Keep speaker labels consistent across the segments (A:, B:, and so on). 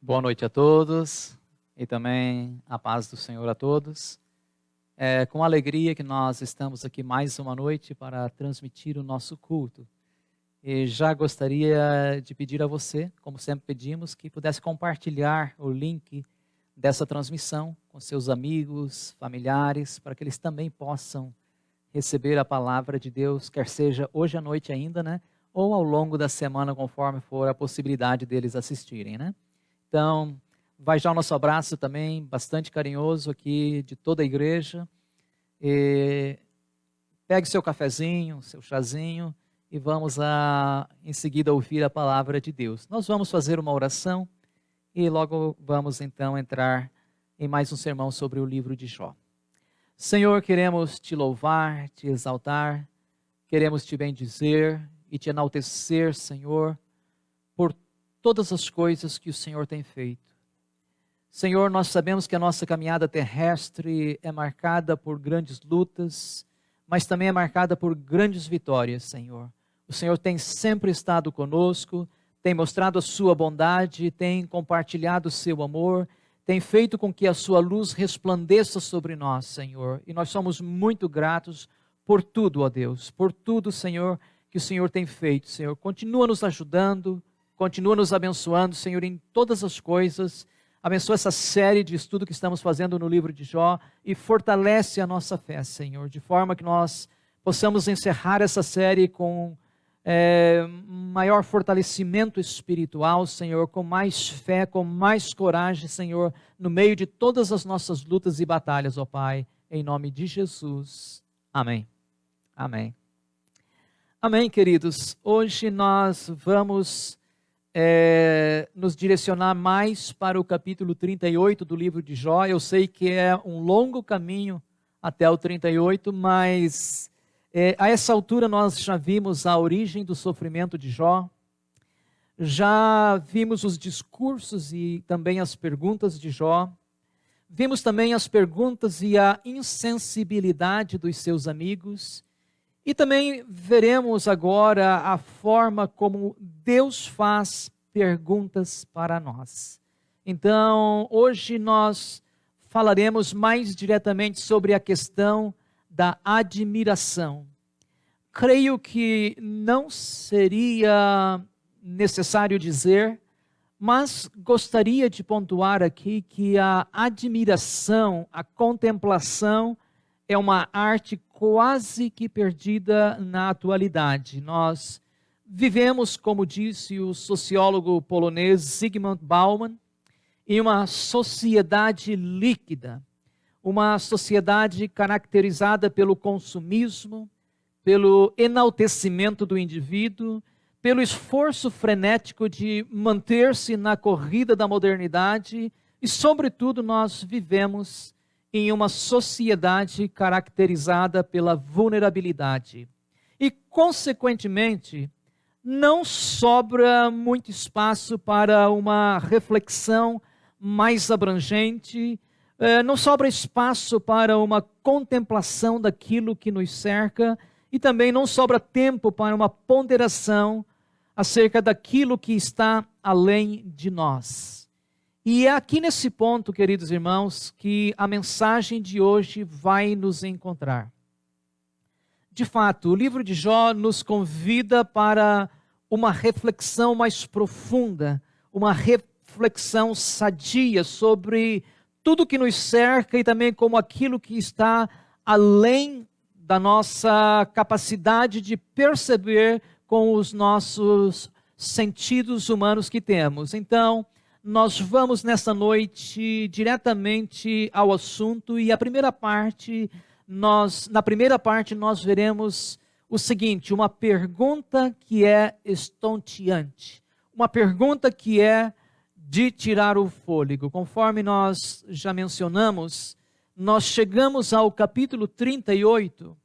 A: Boa noite a todos e também a paz do Senhor a todos. É com alegria que nós estamos aqui mais uma noite para transmitir o nosso culto. E já gostaria de pedir a você, como sempre pedimos, que pudesse compartilhar o link dessa transmissão com seus amigos, familiares, para que eles também possam receber a palavra de Deus, quer seja hoje à noite ainda, né? Ou ao longo da semana, conforme for a possibilidade deles assistirem, né? Então, vai já o nosso abraço também, bastante carinhoso aqui de toda a igreja. E pegue seu cafezinho, seu chazinho e vamos em seguida ouvir a palavra de Deus. Nós vamos fazer uma oração e logo vamos então entrar em mais um sermão sobre o livro de Jó. Senhor, queremos te louvar, te exaltar, queremos te bendizer e te enaltecer, Senhor, por todas as coisas que o Senhor tem feito. Senhor, nós sabemos que a nossa caminhada terrestre é marcada por grandes lutas, mas também é marcada por grandes vitórias, Senhor. O Senhor tem sempre estado conosco, tem mostrado a sua bondade, tem compartilhado o seu amor, tem feito com que a sua luz resplandeça sobre nós, Senhor. E nós somos muito gratos por tudo, ó Deus, por tudo, Senhor, que o Senhor tem feito, Senhor. Continua nos ajudando, continua nos abençoando, Senhor, em todas as coisas. Abençoa essa série de estudo que estamos fazendo no livro de Jó e fortalece a nossa fé, Senhor, de forma que nós possamos encerrar essa série com maior fortalecimento espiritual, Senhor, com mais fé, com mais coragem, Senhor, no meio de todas as nossas lutas e batalhas, ó Pai, em nome de Jesus. Amém. Amém. Amém, queridos. Hoje nós vamos nos direcionar mais para o capítulo 38 do livro de Jó. Eu sei que é um longo caminho até o 38, mas a essa altura nós já vimos a origem do sofrimento de Jó, já vimos os discursos e também as perguntas de Jó, vimos também as perguntas e a insensibilidade dos seus amigos, e também veremos agora a forma como Deus faz perguntas para nós. Então, hoje nós falaremos mais diretamente sobre a questão da admiração. Creio que não seria necessário dizer, mas gostaria de pontuar aqui que a admiração, a contemplação, é uma arte quase que perdida na atualidade. Nós vivemos, como disse o sociólogo polonês Zygmunt Bauman, em uma sociedade líquida, uma sociedade caracterizada pelo consumismo, pelo enaltecimento do indivíduo, pelo esforço frenético de manter-se na corrida da modernidade e, sobretudo, nós vivemos em uma sociedade caracterizada pela vulnerabilidade. E, consequentemente, não sobra muito espaço para uma reflexão mais abrangente, não sobra espaço para uma contemplação daquilo que nos cerca e também não sobra tempo para uma ponderação acerca daquilo que está além de nós. E é aqui nesse ponto, queridos irmãos, que a mensagem de hoje vai nos encontrar. De fato, o livro de Jó nos convida para uma reflexão mais profunda, uma reflexão sadia sobre tudo que nos cerca e também como aquilo que está além da nossa capacidade de perceber com os nossos sentidos humanos que temos. Então, nós vamos nessa noite diretamente ao assunto e na primeira parte nós veremos o seguinte, uma pergunta que é estonteante, uma pergunta que é de tirar o fôlego. Conforme nós já mencionamos, nós chegamos ao capítulo 38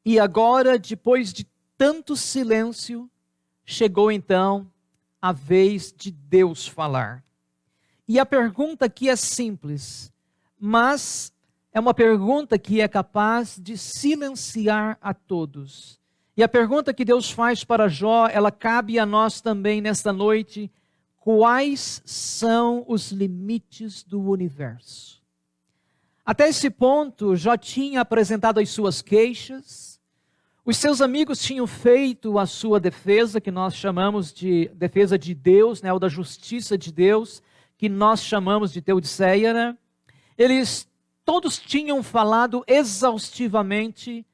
A: e agora, depois de tanto silêncio, chegou então a vez de Deus falar. E a pergunta aqui é simples, mas é uma pergunta que é capaz de silenciar a todos. E a pergunta que Deus faz para Jó, ela cabe a nós também nesta noite:
B: quais são os limites do universo. Até esse ponto, Jó tinha apresentado as suas queixas, os seus amigos tinham feito a sua defesa, que nós chamamos de defesa de Deus, né, ou da justiça de Deus, que nós chamamos de teodiceia, né? Eles todos tinham falado exaustivamente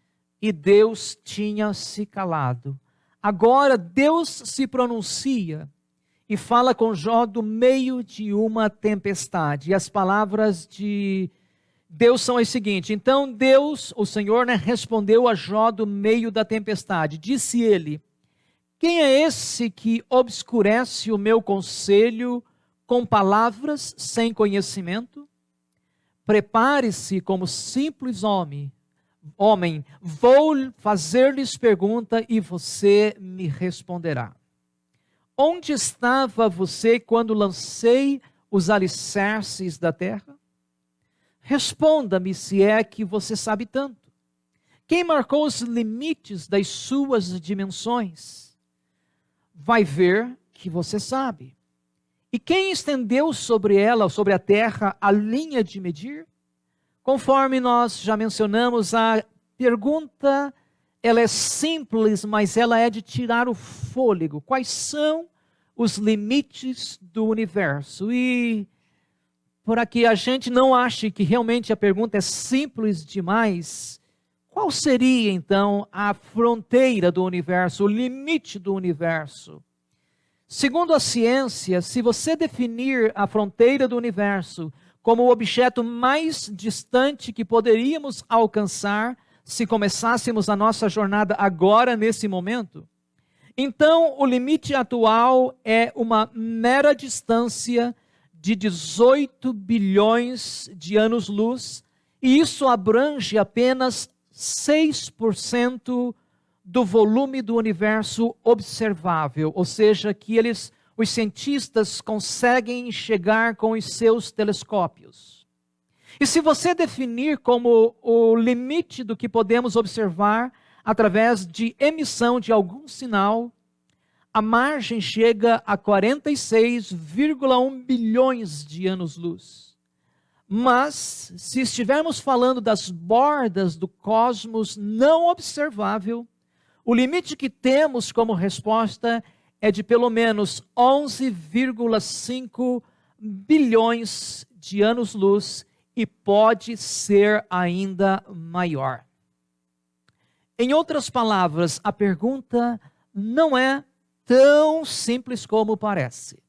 B: e Deus tinha se calado. Agora Deus se pronuncia e fala com Jó do meio de uma tempestade. E as palavras de Deus são as seguintes: então Deus, o Senhor, respondeu a Jó do meio da tempestade. Disse ele: quem é esse que obscurece o meu conselho com palavras sem conhecimento? Prepare-se como simples homem, vou fazer-lhes pergunta e você me responderá. Onde estava você quando lancei os alicerces da terra? Responda-me se é que você sabe tanto. Quem marcou os limites das suas dimensões? Vai ver que você sabe. E quem estendeu sobre ela, sobre a terra, a linha de medir? Conforme nós já mencionamos, a pergunta, ela é simples, mas ela é de tirar o fôlego. Quais são os limites do universo? E para que a gente não ache que realmente a pergunta é simples demais, qual seria então a fronteira do universo, o limite do universo? Segundo a ciência, se você definir a fronteira do universo como o objeto mais distante que poderíamos alcançar se começássemos a nossa jornada agora, nesse momento, então o limite atual é uma mera distância de 18 bilhões de anos-luz, e isso abrange apenas 6% do volume do universo observável, ou seja, que os cientistas conseguem chegar com os seus telescópios. E se você definir como o limite do que podemos observar através de emissão de algum sinal, a margem chega a 46,1 bilhões de anos-luz. Mas, se estivermos falando das bordas do cosmos não observável, o limite que temos como resposta é de pelo menos 11,5 bilhões de anos-luz e pode ser ainda maior. Em outras palavras, a pergunta não é tão simples como parece.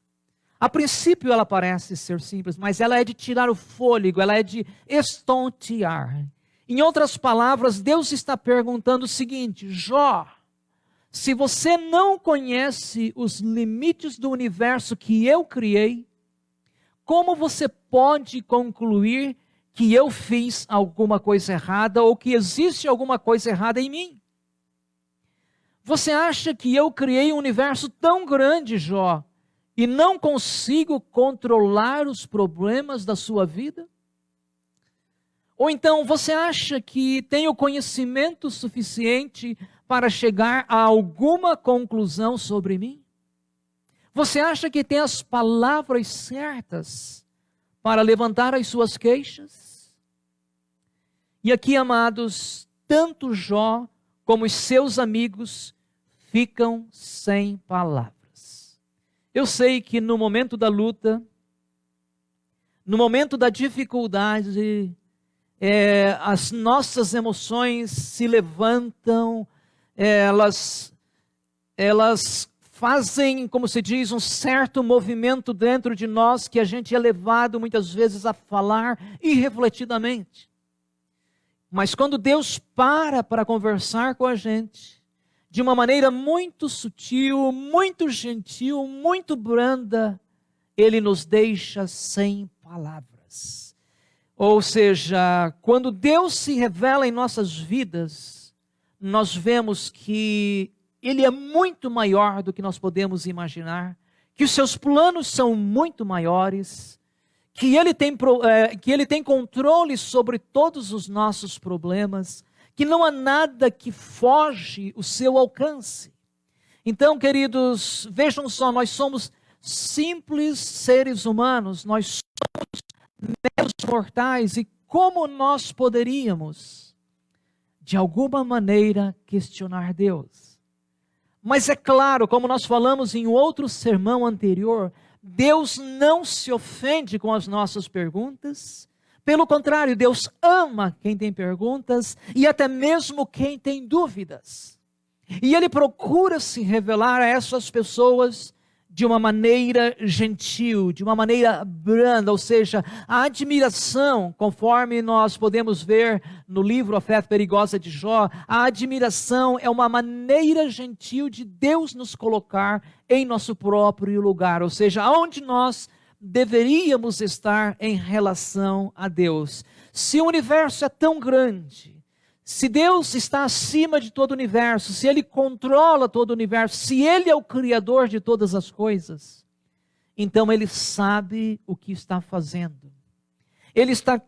B: A princípio ela parece ser simples, mas ela é de tirar o fôlego, ela é de estontear. Em outras palavras, Deus está perguntando o seguinte: Jó, se você não conhece os limites do universo que eu criei, como você pode concluir que eu fiz alguma coisa errada ou que existe alguma coisa errada em mim? Você acha que eu criei um universo tão grande, Jó, e não consigo controlar os problemas da sua vida? Ou então, você acha que tem o conhecimento suficiente para chegar a alguma conclusão sobre mim? Você acha que tem as palavras certas para levantar as suas queixas? E aqui, amados, tanto Jó como os seus amigos ficam sem palavras. Eu sei que no momento da luta, no momento da dificuldade, as nossas emoções se levantam, elas fazem, como se diz, um certo movimento dentro de nós que a gente é levado muitas vezes a falar irrefletidamente. Mas quando Deus para conversar com a gente, de uma maneira muito sutil, muito gentil, muito branda, Ele nos deixa sem palavras. Ou seja, quando Deus se revela em nossas vidas, nós vemos que Ele é muito maior do que nós podemos imaginar, que os seus planos são muito maiores, que Ele tem controle sobre todos os nossos problemas, que não há nada que foge o seu alcance. Então, queridos, vejam só, nós somos simples seres humanos, nós somos meros mortais, e como nós poderíamos, de alguma maneira, questionar Deus? Mas é claro, como nós falamos em outro sermão anterior, Deus não se ofende com as nossas perguntas. Pelo contrário, Deus ama quem tem perguntas e até mesmo quem tem dúvidas. E Ele procura se revelar a essas pessoas de uma maneira gentil, de uma maneira branda, ou seja, a admiração, conforme nós podemos ver no livro A Fé Perigosa de Jó, a admiração é uma maneira gentil de Deus nos colocar em nosso próprio lugar, ou seja, aonde nós deveríamos estar em relação a Deus. Se o universo é tão grande, se Deus está acima de todo o universo, se Ele controla todo o universo, se Ele é o Criador de todas as coisas, então Ele sabe o que está fazendo. Ele está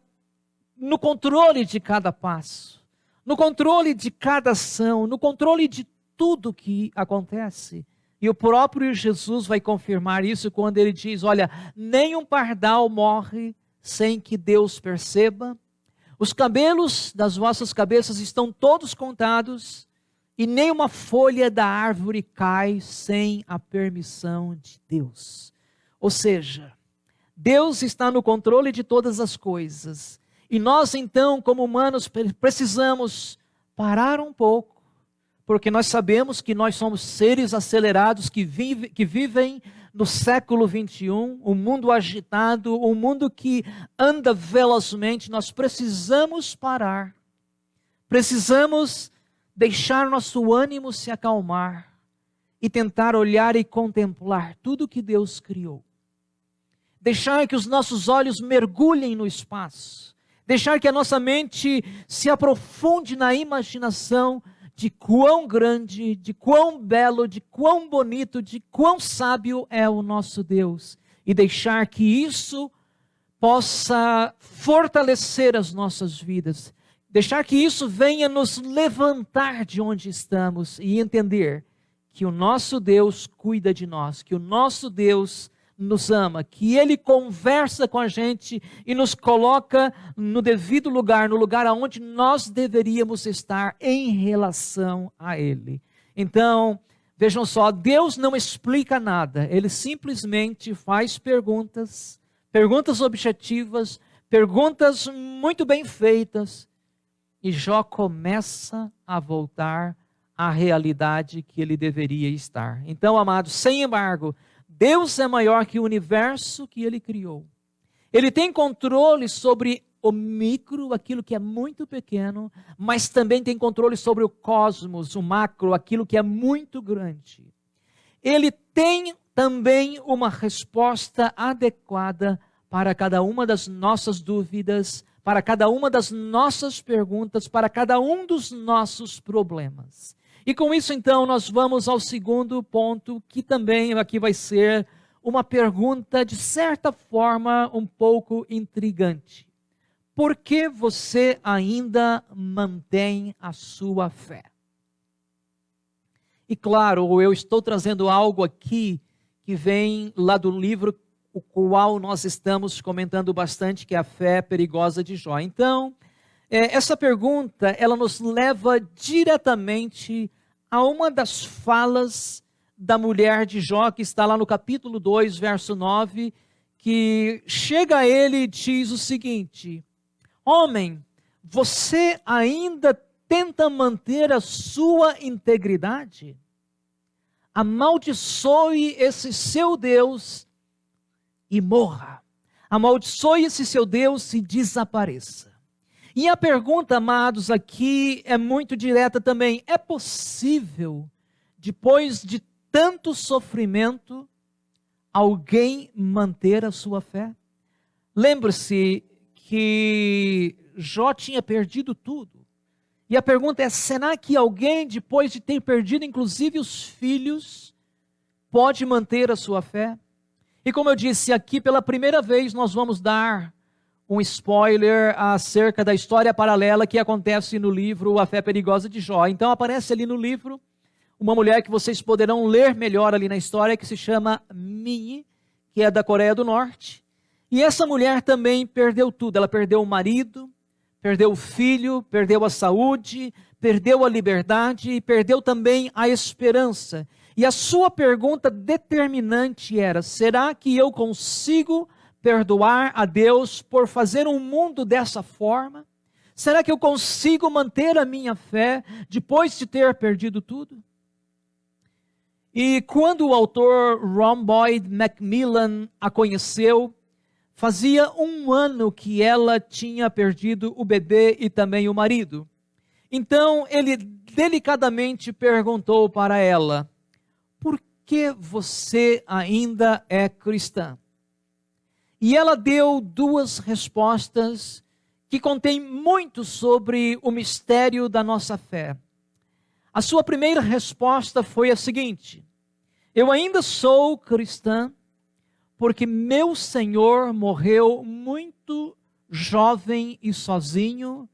B: no controle de cada passo, no controle de cada ação, no controle de tudo que acontece. E o próprio Jesus vai confirmar isso quando Ele diz, olha, nem um pardal morre sem que Deus perceba. Os cabelos das vossas cabeças estão todos contados, e nem uma folha da árvore cai sem a permissão de Deus. Ou seja, Deus está no controle de todas as coisas. E nós então, como humanos, precisamos parar um pouco, porque nós sabemos que nós somos seres acelerados que vivem no século 21, um mundo agitado, um mundo que anda velozmente. Nós precisamos parar, precisamos deixar nosso ânimo se acalmar e tentar olhar e contemplar tudo que Deus criou. Deixar que os nossos olhos mergulhem no espaço, deixar que a nossa mente se aprofunde na imaginação de quão grande, de quão belo, de quão bonito, de quão sábio é o nosso Deus. E deixar que isso possa fortalecer as nossas vidas. Deixar que isso venha nos levantar de onde estamos e entender que o nosso Deus cuida de nós, que o nosso Deus nos ama, que Ele conversa com a gente e nos coloca no devido lugar, no lugar aonde nós deveríamos estar em relação a Ele. Então, vejam só, Deus não explica nada, Ele simplesmente faz perguntas objetivas, perguntas muito bem feitas, e Jó começa a voltar à realidade que ele deveria estar. Então, amados, sem embargo, Deus é maior que o universo que Ele criou. Ele tem controle sobre o micro, aquilo que é muito pequeno, mas também tem controle sobre o cosmos, o macro, aquilo que é muito grande. Ele tem também uma resposta adequada para cada uma das nossas dúvidas, para cada uma das nossas perguntas, para cada um dos nossos problemas. E com isso, então, nós vamos ao segundo ponto, que também aqui vai ser uma pergunta, de certa forma, um pouco intrigante. Por que você ainda mantém a sua fé? E claro, eu estou trazendo algo aqui que vem lá do livro, o qual nós estamos comentando bastante, que é A Fé Perigosa de Jó. Então, essa pergunta, ela nos leva diretamente a uma das falas da mulher de Jó, que está lá no capítulo 2, verso 9, que chega a ele e diz o seguinte: homem, você ainda tenta manter a sua integridade? Amaldiçoe esse seu Deus e morra. Amaldiçoe esse seu Deus e desapareça. E a pergunta, amados, aqui é muito direta também. É possível, depois de tanto sofrimento, alguém manter a sua fé? Lembre-se que Jó tinha perdido tudo. E a pergunta é, será que alguém, depois de ter perdido inclusive os filhos, pode manter a sua fé? E como eu disse, aqui pela primeira vez nós vamos dar um spoiler acerca da história paralela que acontece no livro A Fé Perigosa de Jó. Então aparece ali no livro uma mulher que vocês poderão ler melhor ali na história, que se chama Min, que é da Coreia do Norte. E essa mulher também perdeu tudo. Ela perdeu o marido, perdeu o filho, perdeu a saúde, perdeu a liberdade e perdeu também a esperança. E a sua pergunta determinante era: será que eu consigo perdoar a Deus por fazer um mundo dessa forma? Será que eu consigo manter a minha fé depois de ter perdido tudo? E quando o autor Ron Boyd Macmillan a conheceu, fazia 1 ano que ela tinha perdido o bebê e também o marido. Então ele delicadamente perguntou para ela: por que você ainda é cristã? E ela deu 2 respostas que contêm muito sobre o mistério da nossa fé. A sua primeira resposta foi a seguinte: eu ainda sou cristã porque meu Senhor morreu muito jovem e sozinho,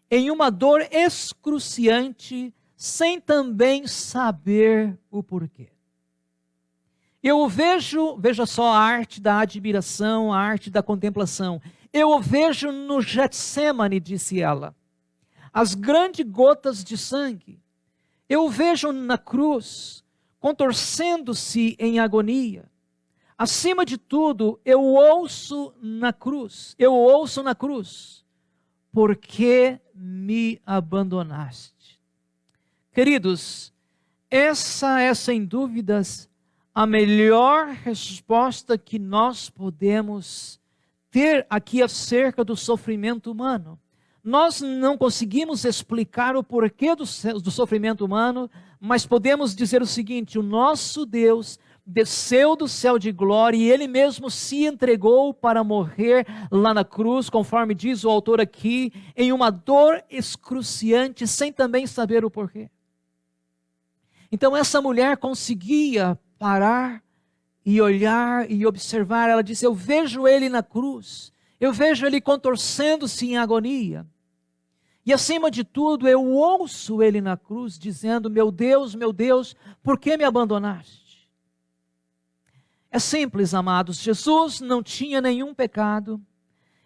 B: em uma dor excruciante, sem também saber o porquê. Eu o vejo, veja só a arte da admiração, a arte da contemplação. Eu o vejo no Getsemane, disse ela, as grandes gotas de sangue. Eu o vejo na cruz, contorcendo-se em agonia. Acima de tudo, eu ouço na cruz, por que me abandonaste? Queridos, essa é sem dúvidas a melhor resposta que nós podemos ter aqui acerca do sofrimento humano. Nós não conseguimos explicar o porquê do sofrimento humano, mas podemos dizer o seguinte: o nosso Deus desceu do céu de glória e Ele mesmo se entregou para morrer lá na cruz, conforme diz o autor aqui, em uma dor excruciante, sem também saber o porquê. Então essa mulher conseguia parar e olhar e observar. Ela disse: eu vejo Ele na cruz, eu vejo Ele contorcendo-se em agonia. E acima de tudo, eu ouço Ele na cruz dizendo: meu Deus, por que me abandonaste? É simples, amados. Jesus não tinha nenhum pecado.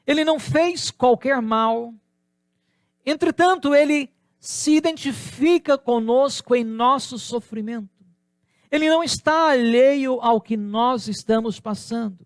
B: Ele não fez qualquer mal. Entretanto, Ele se identifica conosco em nosso sofrimento. Ele não está alheio ao que nós estamos passando.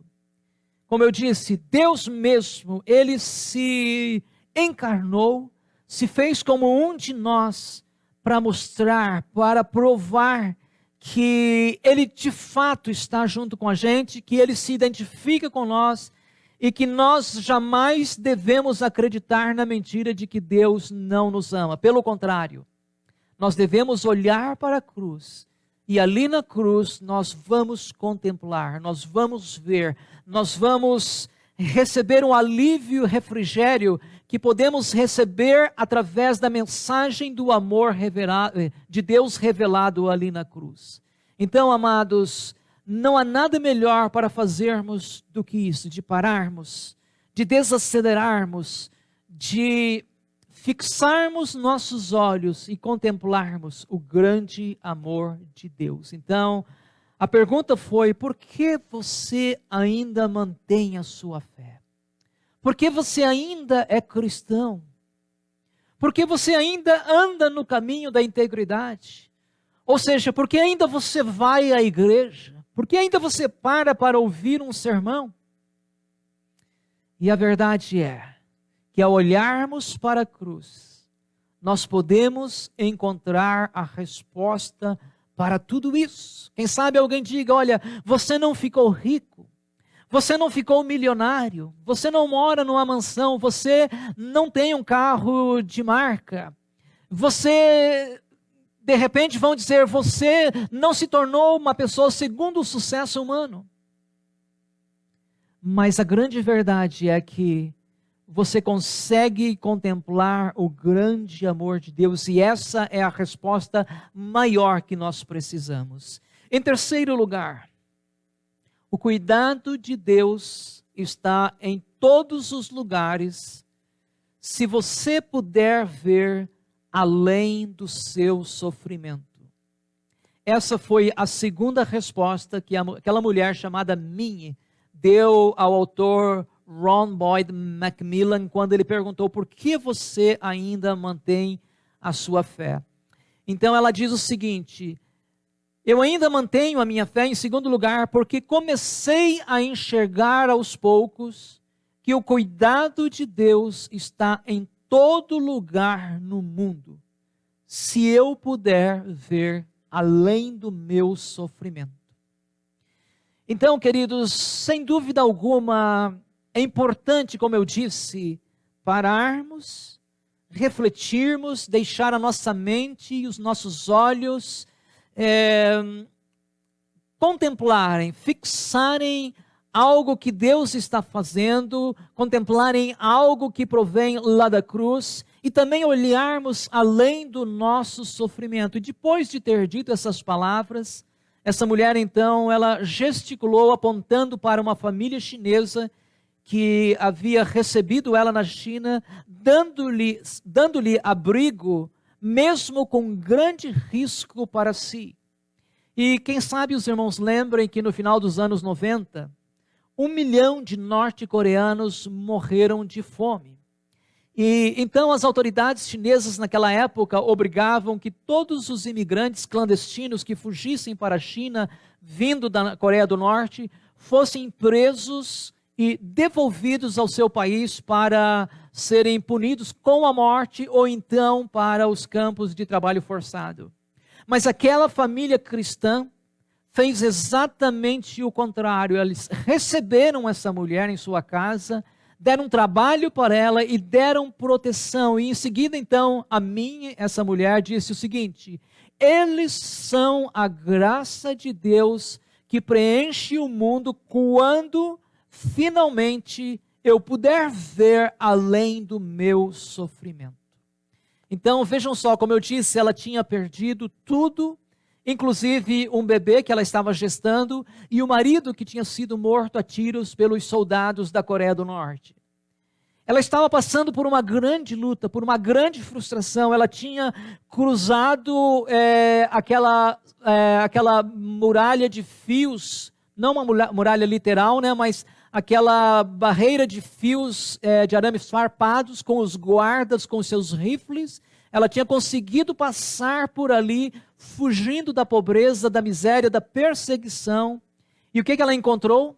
B: Como eu disse, Deus mesmo, Ele se encarnou, se fez como um de nós, para mostrar, para provar que Ele de fato está junto com a gente, que Ele se identifica com nós e que nós jamais devemos acreditar na mentira de que Deus não nos ama. Pelo contrário, nós devemos olhar para a cruz e ali na cruz nós vamos contemplar, nós vamos ver, nós vamos receber um alívio e refrigério que podemos receber através da mensagem do amor de Deus revelado ali na cruz. Então, amados, não há nada melhor para fazermos do que isso, de pararmos, de desacelerarmos, de fixarmos nossos olhos e contemplarmos o grande amor de Deus. Então, a pergunta foi: por que você ainda mantém a sua fé? Por que você ainda é cristão? Por que você ainda anda no caminho da integridade? Ou seja, por que ainda você vai à igreja? Por que ainda você para ouvir um sermão? E a verdade é que ao olharmos para a cruz, nós podemos encontrar a resposta para tudo isso. Quem sabe alguém diga: olha, você não ficou rico, você não ficou milionário, você não mora numa mansão, você não tem um carro de marca, você, de repente vão dizer, você não se tornou uma pessoa segundo o sucesso humano. Mas a grande verdade é que você consegue contemplar o grande amor de Deus, e essa é a resposta maior que nós precisamos. Em terceiro lugar, o cuidado de Deus está em todos os lugares, se você puder ver além do seu sofrimento. essa foi a segunda resposta que aquela mulher chamada Minnie deu ao autor Ron Boyd Macmillan quando ele perguntou: por que você ainda mantém a sua fé? Então ela diz o seguinte: eu ainda mantenho a minha fé, em segundo lugar, porque comecei a enxergar aos poucos que o cuidado de Deus está em todo lugar no mundo, se eu puder ver além do meu sofrimento. Então, queridos, sem dúvida alguma, é importante, como eu disse, pararmos, refletirmos, deixar a nossa mente e os nossos olhos contemplarem, fixarem algo que Deus está fazendo, contemplarem algo que provém lá da cruz e também olharmos além do nosso sofrimento. E depois de ter dito essas palavras, essa mulher então, ela gesticulou apontando para uma família chinesa que havia recebido ela na China, dando-lhe abrigo, mesmo com grande risco para si. E quem sabe os irmãos lembrem que no final dos anos 90, 1 milhão de norte-coreanos morreram de fome. E então as autoridades chinesas naquela época obrigavam que todos os imigrantes clandestinos que fugissem para a China, vindo da Coreia do Norte, fossem presos e devolvidos ao seu país para serem punidos com a morte ou então para os campos de trabalho forçado. Mas aquela família cristã fez exatamente o contrário. Eles receberam essa mulher em sua casa, deram trabalho para ela e deram proteção. E em seguida, então, essa mulher disse o seguinte: eles são a graça de Deus que preenche o mundo quando finalmente eu puder ver além do meu sofrimento. Então, vejam só, como eu disse, ela tinha perdido tudo, inclusive um bebê que ela estava gestando e o marido que tinha sido morto a tiros pelos soldados da Coreia do Norte. Ela estava passando por uma grande luta, por uma grande frustração. Ela tinha cruzado aquela muralha de fios, não uma muralha literal, né, mas aquela barreira de fios de arames farpados com os guardas, com seus rifles. Ela tinha conseguido passar por ali, fugindo da pobreza, da miséria, da perseguição. E o que ela encontrou?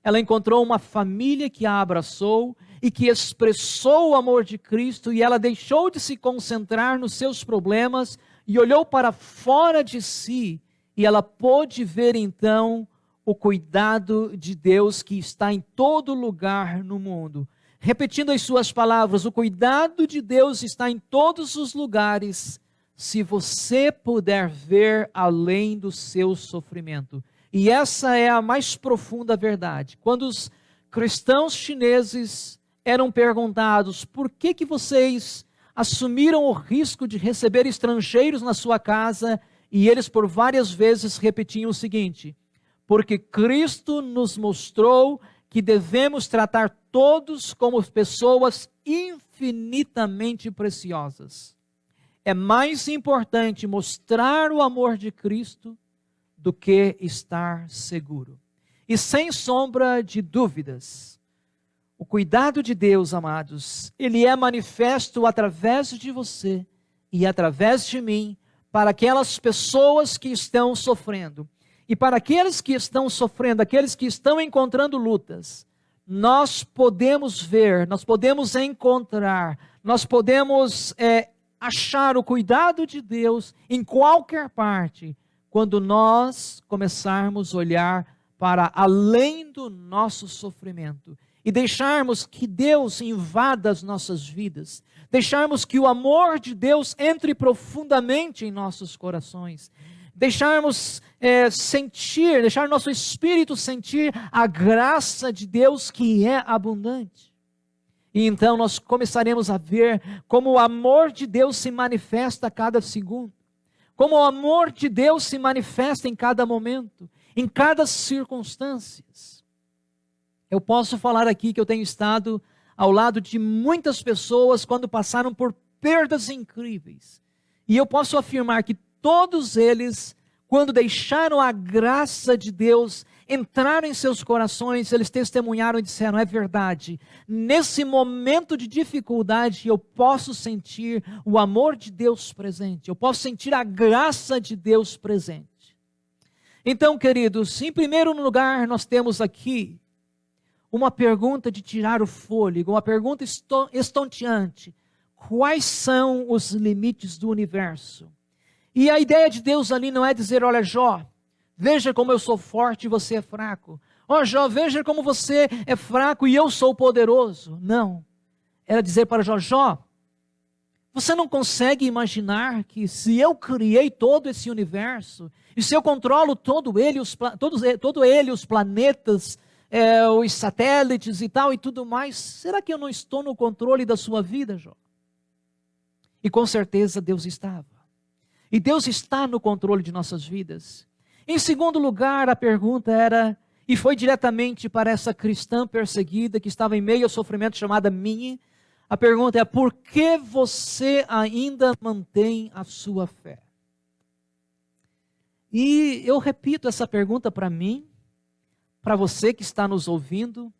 B: Ela encontrou uma família que a abraçou e que expressou o amor de Cristo, e ela deixou de se concentrar nos seus problemas e olhou para fora de si, e ela pôde ver então o cuidado de Deus que está em todo lugar no mundo. Repetindo as suas palavras, o cuidado de Deus está em todos os lugares, se você puder ver além do seu sofrimento. E essa é a mais profunda verdade. Quando os cristãos chineses eram perguntados: por que vocês assumiram o risco de receber estrangeiros na sua casa? E eles por várias vezes repetiam o seguinte: porque Cristo nos mostrou que devemos tratar todos como pessoas infinitamente preciosas. É mais importante mostrar o amor de Cristo do que estar seguro. E sem sombra de dúvidas, o cuidado de Deus, amados, ele é manifesto através de você e através de mim para aquelas pessoas que estão sofrendo. E para aqueles que estão sofrendo, aqueles que estão encontrando lutas, nós podemos ver, nós podemos encontrar, nós podemos achar o cuidado de Deus em qualquer parte, quando nós começarmos a olhar para além do nosso sofrimento e deixarmos que Deus invada as nossas vidas, deixarmos que o amor de Deus entre profundamente em nossos corações, deixarmos deixar nosso espírito sentir a graça de Deus que é abundante. E então nós começaremos a ver como o amor de Deus se manifesta a cada segundo, como o amor de Deus se manifesta em cada momento, em cada circunstância. Eu posso falar aqui que eu tenho estado ao lado de muitas pessoas quando passaram por perdas incríveis. E eu posso afirmar que todos eles, quando deixaram a graça de Deus entrar em seus corações, eles testemunharam e disseram: é verdade, nesse momento de dificuldade eu posso sentir o amor de Deus presente, eu posso sentir a graça de Deus presente. Então, queridos, em primeiro lugar, nós temos aqui uma pergunta de tirar o fôlego, uma pergunta estonteante: quais são os limites do universo? E a ideia de Deus ali não é dizer: olha, Jó, veja como eu sou forte e você é fraco. Ó, Jó, veja como você é fraco e eu sou poderoso. Não. Era dizer para Jó: Jó, você não consegue imaginar que se eu criei todo esse universo, e se eu controlo todo ele, os planetas, os satélites e tal e tudo mais, será que eu não estou no controle da sua vida, Jó? E com certeza Deus estava. E Deus está no controle de nossas vidas. Em segundo lugar, a pergunta era, e foi diretamente para essa cristã perseguida que estava em meio ao sofrimento, chamada Minnie. A pergunta é: por que você ainda mantém a sua fé? E eu repito essa pergunta para mim, para você que está nos ouvindo.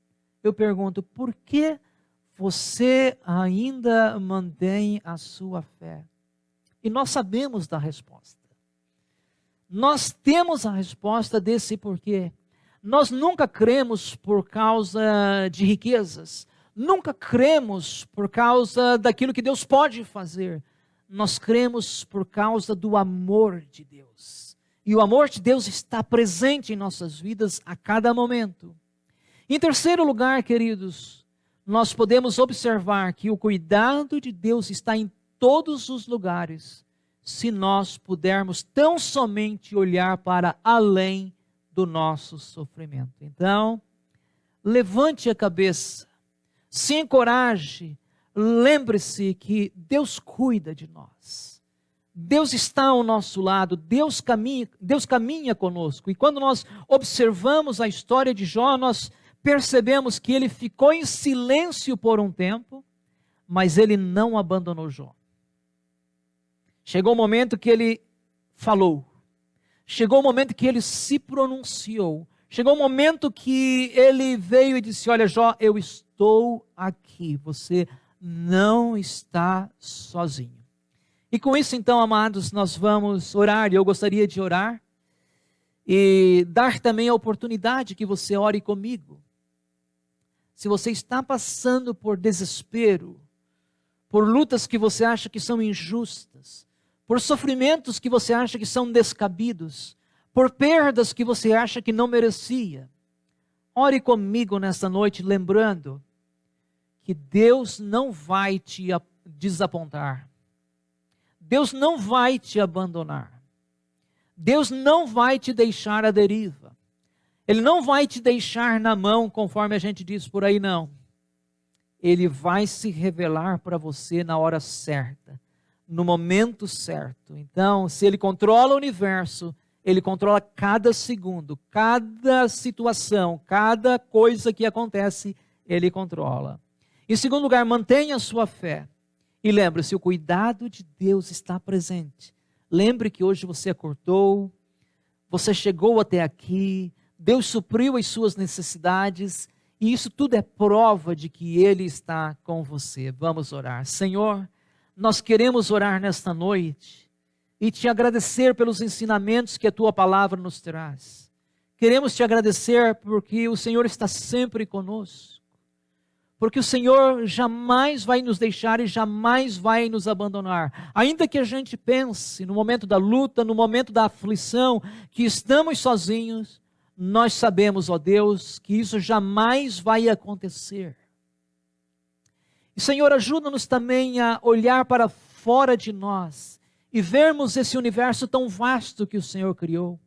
B: Eu pergunto: por que você ainda mantém a sua fé? E nós sabemos da resposta. Nós temos a resposta desse porquê. Nós nunca cremos por causa de riquezas. Nunca cremos por causa daquilo que Deus pode fazer. Nós cremos por causa do amor de Deus. E o amor de Deus está presente em nossas vidas a cada momento. Em terceiro lugar, queridos, nós podemos observar que o cuidado de Deus está em todos os lugares, se nós pudermos tão somente olhar para além do nosso sofrimento. Então, levante a cabeça, se encoraje, lembre-se que Deus cuida de nós. Deus está ao nosso lado, Deus caminha conosco. E quando nós observamos a história de Jó, nós percebemos que ele ficou em silêncio por um tempo, mas ele não abandonou Jó. Chegou o momento que ele falou. Chegou o momento que ele se pronunciou. Chegou o momento que ele veio e disse: olha, Jó, eu estou aqui. Você não está sozinho. E com isso, então, amados, nós vamos orar. E eu gostaria de orar e dar também a oportunidade que você ore comigo. Se você está passando por desespero, por lutas que você acha que são injustas, por sofrimentos que você acha que são descabidos, por perdas que você acha que não merecia, ore comigo nesta noite, lembrando que Deus não vai te desapontar. Deus não vai te abandonar. Deus não vai te deixar à deriva. Ele não vai te deixar na mão, conforme a gente diz por aí, não. Ele vai se revelar para você na hora certa, no momento certo. Então, se Ele controla o universo, Ele controla cada segundo, cada situação, cada coisa que acontece, Ele controla. Em segundo lugar, mantenha a sua fé. E lembre-se, o cuidado de Deus está presente. Lembre que hoje você acordou, você chegou até aqui, Deus supriu as suas necessidades, e isso tudo é prova de que Ele está com você. Vamos orar. Senhor, nós queremos orar nesta noite e te agradecer pelos ensinamentos que a Tua palavra nos traz. Queremos te agradecer porque o Senhor está sempre conosco. Porque o Senhor jamais vai nos deixar e jamais vai nos abandonar. Ainda que a gente pense no momento da luta, no momento da aflição, que estamos sozinhos, nós sabemos, ó Deus, que isso jamais vai acontecer. E Senhor, ajuda-nos também a olhar para fora de nós e vermos esse universo tão vasto que o Senhor criou.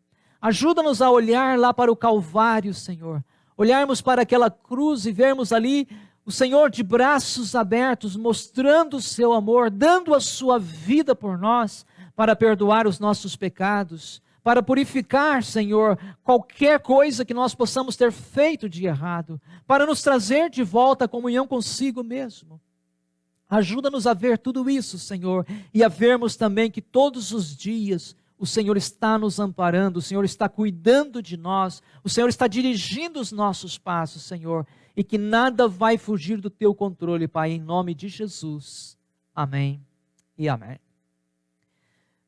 B: Ajuda-nos a olhar lá para o Calvário, Senhor. Olharmos para aquela cruz e vermos ali o Senhor de braços abertos, mostrando o seu amor, dando a sua vida por nós, para perdoar os nossos pecados, para purificar, Senhor, qualquer coisa que nós possamos ter feito de errado, para nos trazer de volta a comunhão consigo mesmo. Ajuda-nos a ver tudo isso, Senhor, e a vermos também que todos os dias o o Senhor está nos amparando, o Senhor está cuidando de nós, o Senhor está dirigindo os nossos passos, Senhor, e que nada vai fugir do teu controle, Pai, em nome de Jesus. Amém e amém.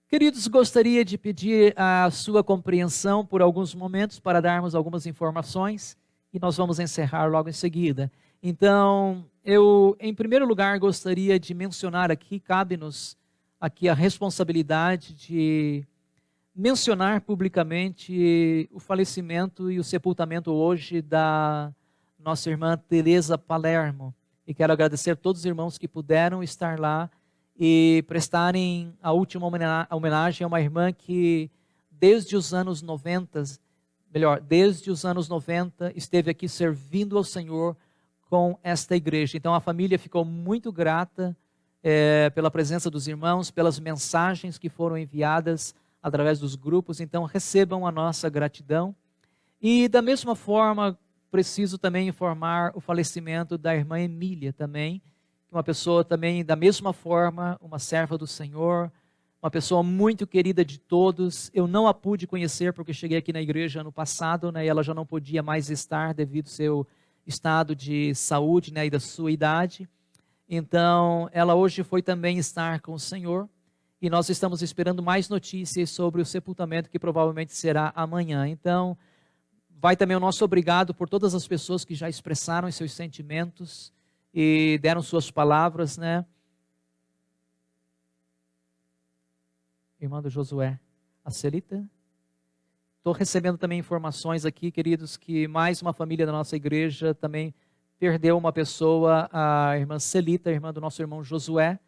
B: Queridos, gostaria de pedir a sua compreensão por alguns momentos para darmos algumas informações e nós vamos encerrar logo em seguida. Então, eu, em primeiro lugar, gostaria de mencionar aqui, cabe-nos aqui a responsabilidade de mencionar publicamente o falecimento e o sepultamento hoje da nossa irmã Teresa Palermo. E quero agradecer a todos os irmãos que puderam estar lá e prestarem a última homenagem a uma irmã que desde os anos 90 esteve aqui servindo ao Senhor com esta igreja. Então a família ficou muito grata pela presença dos irmãos, pelas mensagens que foram enviadas através dos grupos. Então recebam a nossa gratidão. E da mesma forma, preciso também informar o falecimento da irmã Emília também, uma pessoa também da mesma forma, uma serva do Senhor, uma pessoa muito querida de todos. Eu não a pude conhecer porque cheguei aqui na igreja ano passado, né, e ela já não podia mais estar devido ao seu estado de saúde, né, e da sua idade. Então, ela hoje foi também estar com o Senhor e nós estamos esperando mais notícias sobre o sepultamento que provavelmente será amanhã. Então, vai também o nosso obrigado por todas as pessoas que já expressaram os seus sentimentos e deram suas palavras, né? Irmã do Josué, a Celita. Estou recebendo também informações aqui, queridos, que mais uma família da nossa igreja também perdeu uma pessoa, a irmã Celita, a irmã do nosso irmão Josué.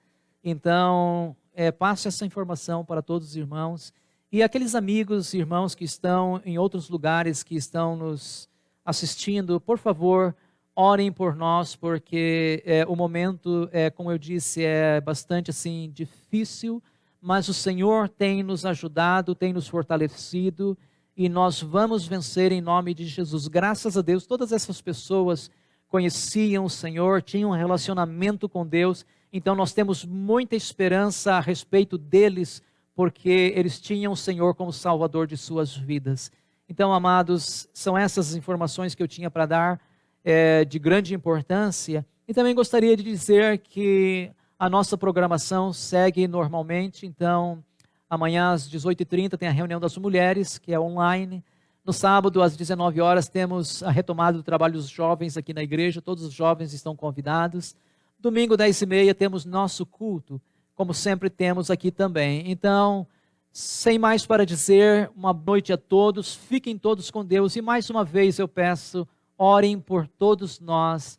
B: Então, passe essa informação para todos os irmãos. E aqueles amigos, irmãos que estão em outros lugares, que estão nos assistindo, por favor, orem por nós, porque o momento, como eu disse, é bastante assim difícil, mas o Senhor tem nos ajudado, tem nos fortalecido, e nós vamos vencer em nome de Jesus. Graças a Deus, todas essas pessoas conheciam o Senhor, tinham um relacionamento com Deus, então nós temos muita esperança a respeito deles, porque eles tinham o Senhor como Salvador de suas vidas. Então, amados, são essas informações que eu tinha para dar, de grande importância. E também gostaria de dizer que a nossa programação segue normalmente. Então, amanhã às 18h30 tem a reunião das mulheres, que é online. No sábado, às 19 horas, temos a retomada do trabalho dos jovens aqui na igreja. Todos os jovens estão convidados. Domingo, 10h30, temos nosso culto, como sempre temos aqui também. Então, sem mais para dizer, uma noite a todos. Fiquem todos com Deus. E mais uma vez eu peço, orem por todos nós,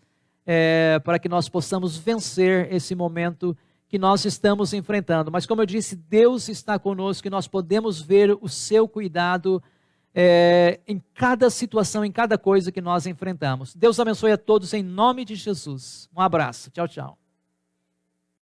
B: para que nós possamos vencer esse momento que nós estamos enfrentando. Mas como eu disse, Deus está conosco e nós podemos ver o seu cuidado em cada situação, em cada coisa que nós enfrentamos. Deus abençoe a todos em nome de Jesus. Um abraço. Tchau, tchau.